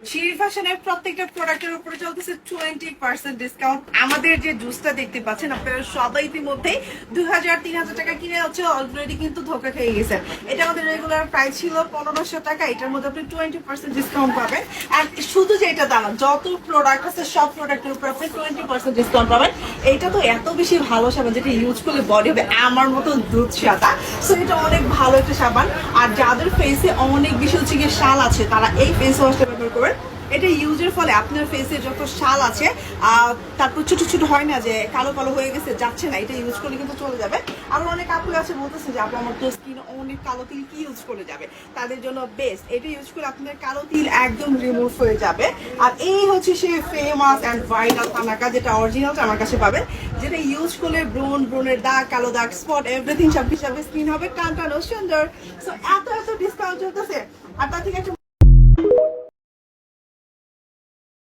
Siri ফ্যাশনের প্রত্যেকটা প্রোডাক্টের উপরে চলতেছে 20% ডিসকাউন্ট। আমাদের যে জুসটা দেখতে পাচ্ছেন আপনারা সবাই ইতিমধ্যেই 2000-3000 টাকা কিনে হচ্ছে অলরেডি কিন্তু ধোকা খেয়ে গেছেন। এটা আমাদের রেগুলার প্রাইস ছিল 1500 টাকা, এটার মধ্যে আপনি 20% ডিসকাউন্ট পাবেন। আর শুধু যে এটা দাম, যত প্রোডাক্ট আছে সব প্রোডাক্টের উপর আপনি 20% ডিসকাউন্ট পাবেন। এটা তো এত বেশি ভালো সাবান যেটা ইউজ করলে বডি হবে আমার মতো দুধ সাদা। সো এটা অনেক ভালো একটা সাবান। আর যাদের ফেসে অনেক বেশি হচ্ছে গিয়ে শাল আছে তারা এই ফেস ওয়াশটা ব্যবহার করবেন। এটা ইউজের ফলে আপনার ফেসে যত শাল আছে তারপর ছোট ছোট হয় না যে কালো কালো হয়ে গেছে, যাচ্ছে না, এটা ইউজ করলে কিন্তু চলে যাবে। আবার অনেক আপুল আছে বলতেছে যে আপু আমার তো স্কিন অনেক কালো তিল কি ইউজ করে যাবে, তাদের জন্য বেস্ট এটা ইউজ করলে আপনার কালো তিল একদম রিমুভ হয়ে যাবে। আর এই হচ্ছে সে ফেমাস অ্যান্ড ভাইরাল তানাকা, যেটা অরিজিনালটা আমার কাছে পাবেন, যেটা ইউজ করলে ব্রণের দাগ, কালো দাগ, স্পট এভরিথিং সব কিছু স্কিন হবে টান টান ও সুন্দর। সো এত এত ডিসকাউন্ট চলতেছে। আর তার থেকে একটা